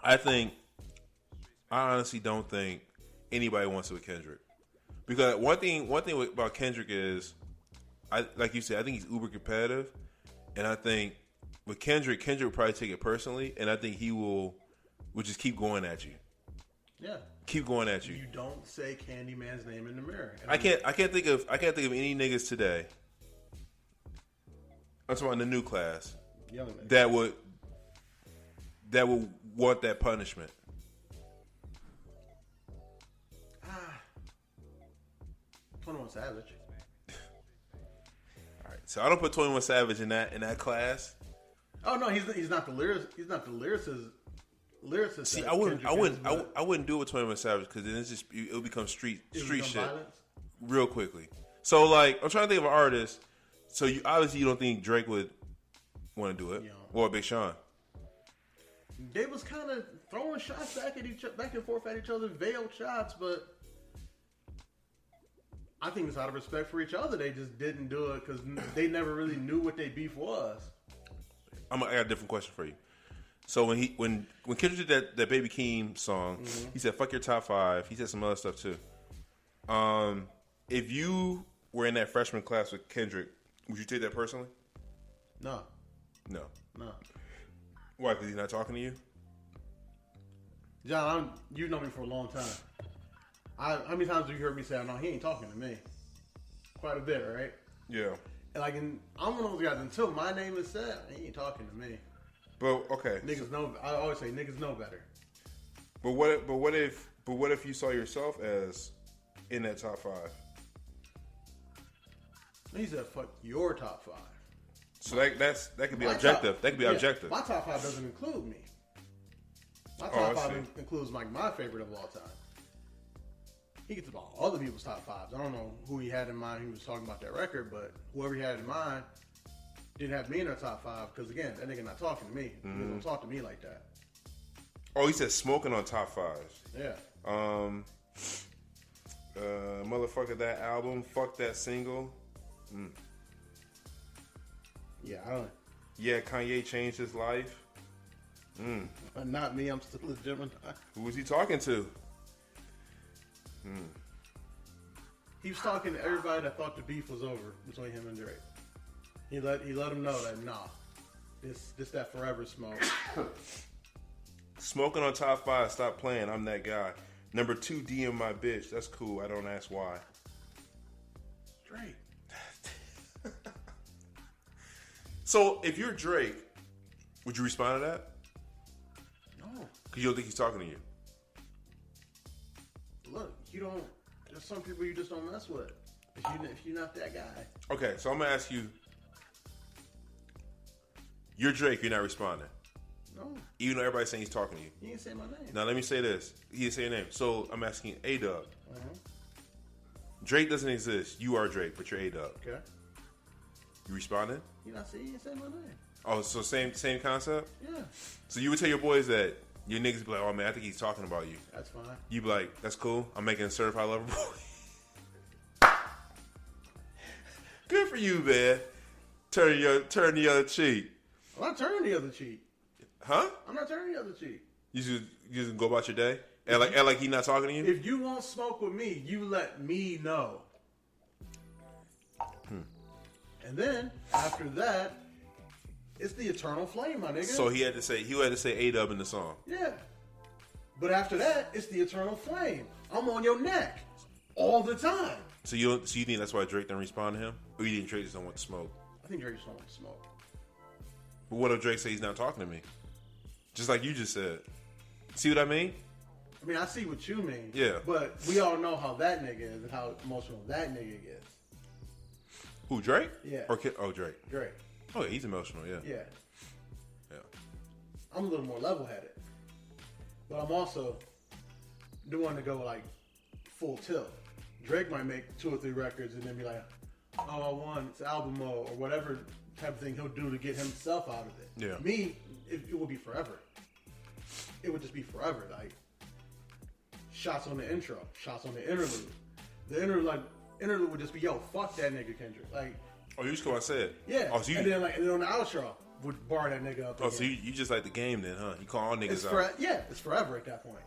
I honestly don't think anybody wants it with Kendrick. Because one thing about Kendrick is, like you said, I think he's uber competitive. And I think with Kendrick will probably take it personally. And I think he will just keep going at you. Yeah. Keep going at you. You don't say Candyman's name in the mirror. I can't think of any niggas today. I'm talking about the new class. Young niggas. That would want that punishment. 21 Savage. All right, so I don't put 21 Savage in that class. Oh no, he's not the lyricist. He's not the lyricist. See, I wouldn't do it with 21 Savage because then it'll become street shit violence? Real quickly. So like, I'm trying to think of an artist. So you don't think Drake would want to do it, or Big Sean? They was kind of throwing shots back and forth at each other, veiled shots, but I think it's out of respect for each other. They just didn't do it because they never really knew what their beef was. I got a different question for you. So when Kendrick did that Baby Keem song, he said "fuck your top 5." He said some other stuff too. If you were in that freshman class with Kendrick, would you take that personally? No. Why? Because he's not talking to you? John, you know me for a long time. How many times have you heard me say, "No, he ain't talking to me"? Quite a bit, right? Yeah. And I'm one of those guys. Until my name is said, he ain't talking to me. But okay, niggas know. I always say niggas know better. But what if you saw yourself as in that top 5? He said, "Fuck your top 5." So that could be objective. That could be objective. My top 5 doesn't include me. My top 5 includes my favorite of all time. He gets about other people's top 5s. I don't know who he had in mind. He was talking about that record, but whoever he had in mind didn't have me in their top 5 because again, that nigga not talking to me. He don't talk to me like that. Oh, he said smoking on top 5s. Yeah. Motherfucker, that album. Fuck that single. Yeah, I don't. Yeah, Kanye changed his life. Not me. I'm still a Gemini. Who was he talking to? He was talking to everybody that thought the beef was over between him and Drake. He let him know that this that forever smoke. Smoking on top 5. Stop playing. I'm that guy. Number 2, DM my bitch. That's cool. I don't ask why. Drake. So if you're Drake, would you respond to that? No. Because you don't think he's talking to you. Look, you don't. There's some people you just don't mess with. If you're not that guy. Okay, so I'm gonna ask you. You're Drake. You're not responding. No. Even though everybody's saying he's talking to you. He didn't say my name. Now let me say this. He didn't say your name. So I'm asking A-Dub. Drake doesn't exist. You are Drake, but you're A-Dub. Okay. You responding? He didn't say my name. Oh, so same concept? Yeah. So you would tell your boys that your niggas be like, oh man, I think he's talking about you. That's fine. You be like, that's cool. I'm making a certified lover boy. Good for you, man. Turn the other cheek. I'm not turning the other cheek. Huh? I'm not turning the other cheek. You just go about your day? And like he not talking to you? If you won't smoke with me, you let me know. And then after that, it's the eternal flame, my nigga. So he had to say A-Dub in the song. Yeah. But after that, it's the eternal flame. I'm on your neck all the time. So you think that's why Drake didn't respond to him? Or you think Drake just don't want to smoke? I think Drake just don't want to smoke. But what if Drake say he's not talking to me? Just like you just said. See what I mean? I mean, I see what you mean. Yeah. But we all know how that nigga is and how emotional that nigga gets. Who, Drake? Yeah. Drake. Drake. Oh, yeah, he's emotional, yeah. Yeah. Yeah. I'm a little more level-headed. But I'm also the one to go, like, full tilt. Drake might make 2 or 3 records and then be like, oh, I won, it's album mode, or whatever type of thing he'll do to get himself out of it. Yeah. Me, it would be forever. It would just be forever. Like, shots on the intro, shots on the interlude. The interlude would just be, yo, fuck that nigga Kendrick. Like, oh, you just go and say it. Yeah. Oh, so and then on the outro, would bar that nigga up. Oh, so you just like the game then, huh? You call all niggas out. It's forever at that point.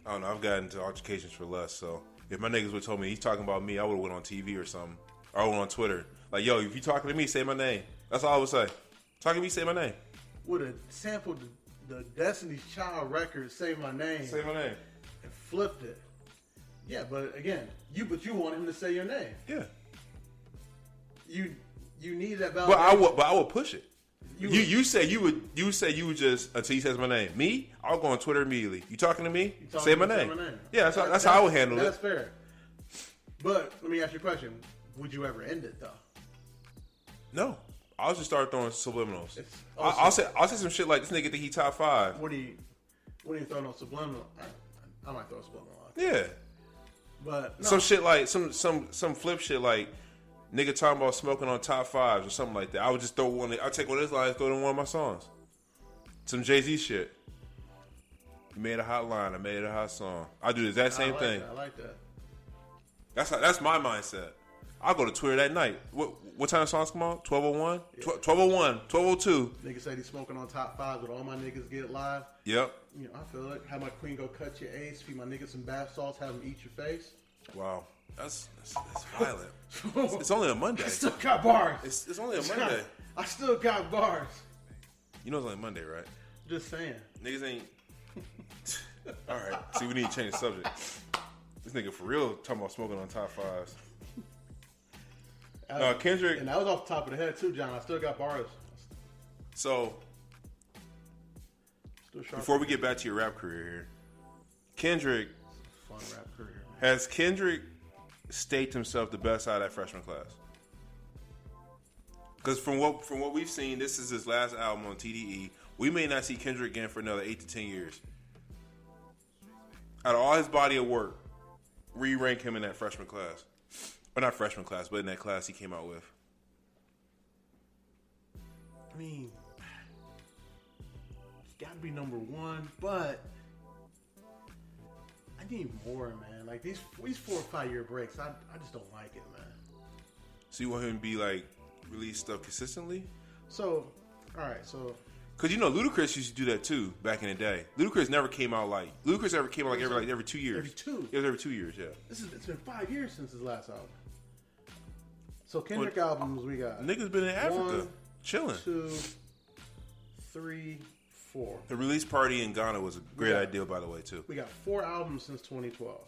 I don't know. I've gotten into altercations for less, so if my niggas would told me he's talking about me, I would have went on TV or something. Or I went on Twitter. Like, yo, if you talking to me, say my name. That's all I would say. Talking to me, say my name. Would have sampled the Destiny's Child record, Say My Name. Say my name. And flipped it. Yeah, but again, you want him to say your name. Yeah. You need that validation. But I would push it. You say you would just until he says my name. Me, I'll go on Twitter immediately. You talking to me? Say my name. Yeah, that's how I would handle it. That's fair. But let me ask you a question: would you ever end it though? No, I'll just start throwing subliminals. I'll say some shit like this nigga think he top 5. When you throw no subliminal, I might throw a subliminal out. Yeah, but no. Some shit like some flip shit like. Nigga talking about smoking on top 5s or something like that. I would just throw one. I'll take one of his lines, throw it in one of my songs. Some Jay-Z shit. You made a hot line. I made a hot song. I do the exact same thing. I like that. That's my mindset. I'll go to Twitter that night. What time the songs come on? 12:01? Yeah. 12:01. 12:02. Nigga said he's smoking on top 5s, but all my niggas get live. Yep. You know, I feel like have my queen go cut your ace, feed my niggas some bath salts, have them eat your face. Wow. That's violent. It's only a Monday. I still got bars. It's only a Monday. I still got bars. You know it's only a Monday, right? Just saying. Niggas ain't. All right. See, we need to change the subject. This nigga for real talking about smoking on top 5s. Kendrick. And that was off the top of the head too, John. I still got bars. So, before we get back to your rap career here, Kendrick. Fun rap career. Man. Has Kendrick staked himself the best out of that freshman class? Because from what we've seen, this is his last album on TDE. We may not see Kendrick again for another 8 to 10 years. Out of all his body of work, where you rank him in that freshman class? Or not freshman class, but in that class he came out with. I mean, he's got to be number 1, but I need more, man. Like these 4 or 5 year breaks, I just don't like it, man. So you want him to be like release stuff consistently? So, all right, so because you know Ludacris used to do that too back in the day. Ludacris never came out like every 2 years. Every 2. It was every 2 years, yeah. It's been 5 years since his last album. So Kendrick albums we got. Niggas been in Africa, 1, chilling. 2, 3, 4. The release party in Ghana was a great idea, by the way, too. We got 4 albums since 2012.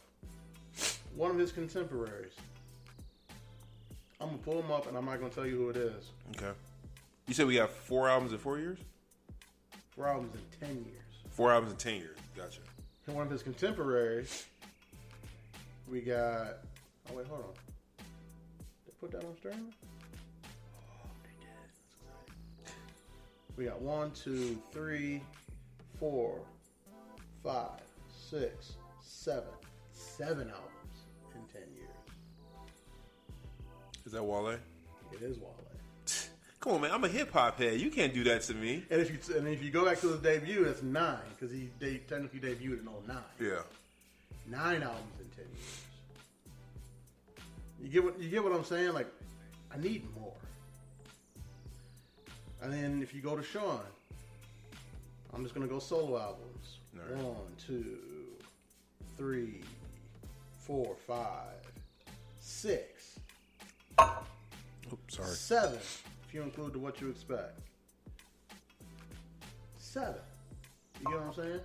One of his contemporaries. I'm gonna pull him up, and I'm not gonna tell you who it is. Okay. You said we got 4 albums in 4 years? 4 albums in 10 years. 4 albums in 10 years. Gotcha. And one of his contemporaries, we got. Oh wait, hold on. Did they put that on stream? Oh, they did. That's exciting. We got 1, 2, 3, 4, 5, 6, 7. 7 albums in 10 years. Is that Wale? It is Wale. Come on, man. I'm a hip hop head. You can't do that to me. And if you go back to his debut, it's 9 because he technically debuted in 2009. Yeah. 9 albums in 10 years. You get what I'm saying? Like, I need more. And then if you go to Sean, I'm just gonna go solo albums. Right. 1, 2, 3, 4, 5, 6. Oops, sorry. 7, if you include the What You Expect. 7. You get what I'm saying?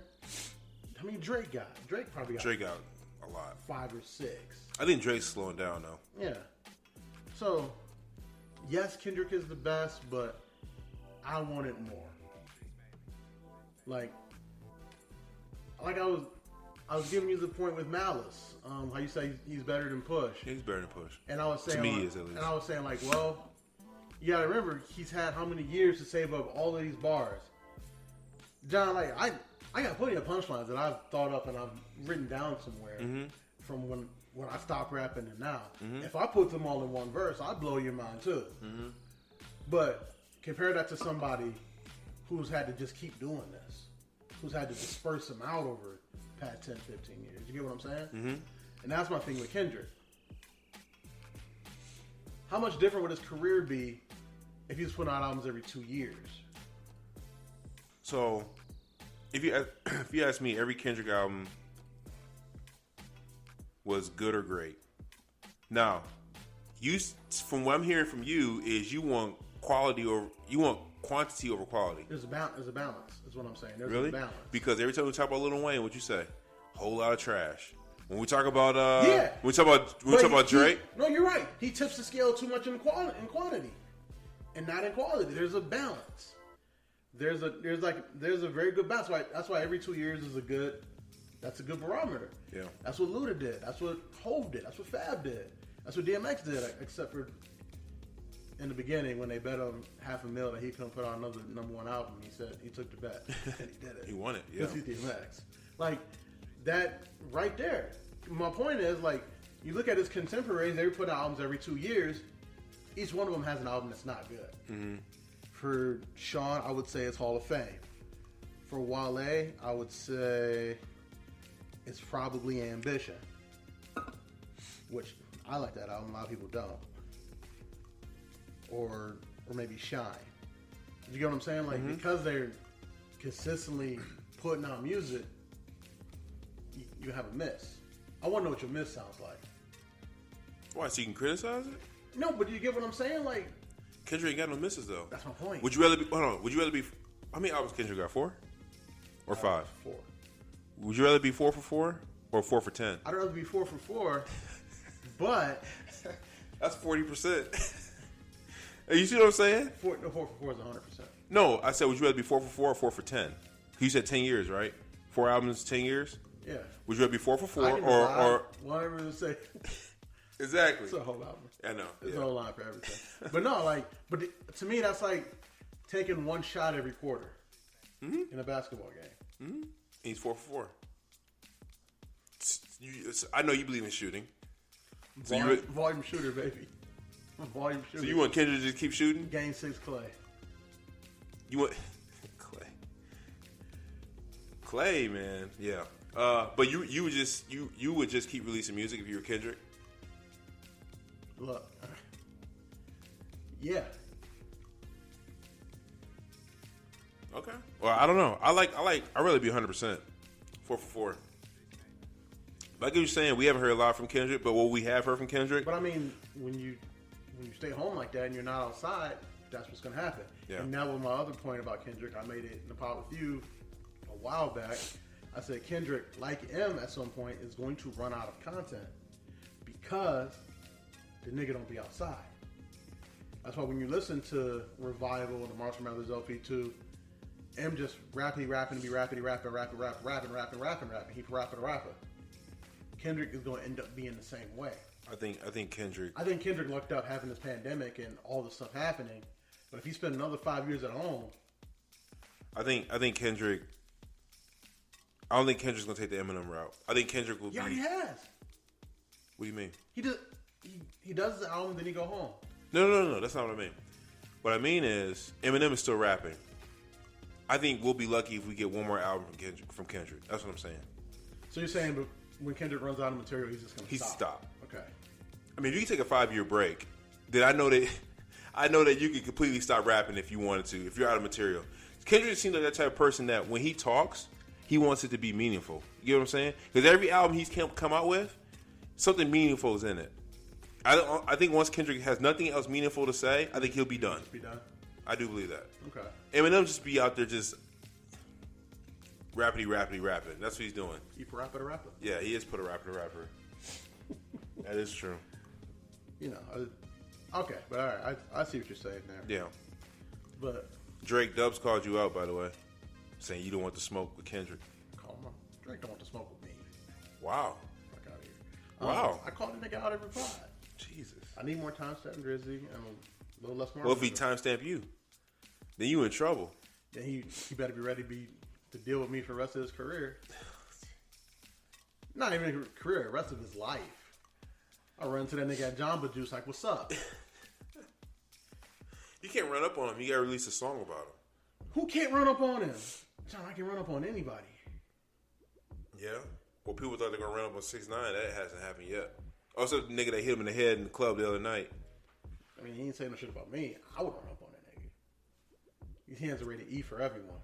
How many Drake got? Drake probably got. Drake got a lot. 5 or 6. I think Drake's slowing down though. Yeah. So, yes, Kendrick is the best, but I wanted more. Like I was giving you the point with Malice. How you say he's better than Push. He's better than Push. And I was saying, to me, he is at least. And I was saying, like, well, you gotta remember he's had how many years to save up all of these bars. John, like I got plenty of punchlines that I've thought up and I've written down somewhere from when I stopped rapping and now. If I put them all in one verse, I'd blow your mind too. But compare that to somebody who's had to just keep doing this, who's had to disperse them out over the past 10, 15 years. You get what I'm saying? And that's my thing with Kendrick. How much different would his career be if he's putting out albums every 2 years. So, if you ask me, every Kendrick album was good or great. Now, from what I'm hearing from you, is you want quantity over quality. There's a balance. Is what I'm saying. There's really? A balance. Because every time we talk about Lil Wayne, what you say? Whole lot of trash. When we talk about when we talk about Drake. No, you're right. He tips the scale too much in quantity, and not in quality. There's a balance. There's a very good balance. That's why every 2 years is a good barometer. Yeah. That's what Luda did. That's what Hove did. That's what Fab did. That's what DMX did. Except for in the beginning when they bet on $500,000 that he couldn't put out another #1 album. He said he took the bet and he did it. He won it. Yeah. Because he's DMX. Like that right there. My point is, like, you look at his contemporaries. They put out albums every 2 years. Each one of them has an album that's not good. Mm-hmm. For Sean, I would say it's Hall of Fame. For Wale, I would say it's probably Ambition, which I like that album. A lot of people don't. Or maybe Shine. You get what I'm saying? Like, because they're consistently putting out music, you have a miss. I want to know what your miss sounds like. Why? So you can criticize it? No, but you get what I'm saying? Like, Kendrick ain't got no misses though. That's my point. Would you rather be? Hold on. Would you rather be? How many albums Kendrick got? 4 or 5? 4. Would you rather be 4 for 4 or 4 for 10? I'd rather be 4 for 4, but that's 40%. You see what I'm saying? 4 for 4 is 100%. No, I said, would you rather be 4 for 4 or 4 for 10? You said 10 years, right? 4 albums, 10 years. Yeah. Would you rather be 4 for 4 or whatever to say? Exactly. It's a whole album. I know. It's a whole line for everything. But no, like, to me, that's like taking one shot every quarter in a basketball game. Mm-hmm. He's 4 for 4. I know you believe in shooting. So volume shooter, baby. Volume shooter. So you want Kendrick to just keep shooting? Game 6 Klay. You want Klay, man. Yeah. But you would just keep releasing music if you were Kendrick? Look. Yeah. Okay. Well, I don't know. I'd rather be 100%. 4 for 4. Like you were saying, we haven't heard a lot from Kendrick, but what we have heard from Kendrick. But I mean, when you stay home like that and you're not outside, that's what's going to happen. Yeah. And now with my other point about Kendrick, I made it in the pod with you a while back. I said Kendrick, like M, at some point is going to run out of content because the nigga don't be outside. That's why when you listen to Revival and the Marshall Mathers LP 2, M just rapping. He rapping. He rapping. He rapper. Kendrick is going to end up being the same way. I think Kendrick lucked up having this pandemic and all this stuff happening. But if he spent another 5 years at home, I think Kendrick. I don't think Kendrick's gonna take the Eminem route. I think Kendrick will. He already has. What do you mean? He does the album, then he go home. No. That's not what I mean. What I mean is Eminem is still rapping. I think we'll be lucky if we get one more album from Kendrick. That's what I'm saying. So you're saying, but when Kendrick runs out of material, he's just gonna stop. Okay. I mean, if you can take a 5-year break, then I know that you can completely stop rapping if you wanted to, if you're out of material. Kendrick seems like that type of person that when he talks, he wants it to be meaningful. You know what I'm saying? Because every album he's come out with, something meaningful is in it. I think once Kendrick has nothing else meaningful to say, I think he'll be done. I do believe that. Okay. Eminem just be out there just rappity. That's what he's doing. He put rapper to rapper. Yeah, he is put a rapper to rapper. That is true. You know, okay, but all right, I see what you're saying there. Yeah. But Drake Dubs called you out, by the way, saying you don't want to smoke with Kendrick. Call him. Drake don't want to smoke with me. Wow. Fuck out of here. Wow. I called the nigga out every pod. Jesus. I need more timestamp Drizzy and a little less more. Well, if he timestamp you, then you in trouble. Then he better be ready to deal with me for the rest of his career. Not even his career, the rest of his life. I run to that nigga at Jamba Juice like, what's up? You can't run up on him. You gotta release a song about him. Who can't run up on him? John, I can run up on anybody. Yeah? Well, people thought they were gonna run up on 6ix9ine. That hasn't happened yet. Also, the nigga that hit him in the head in the club the other night. I mean, he ain't saying no shit about me. I would run up on that He has a rated E for everyone.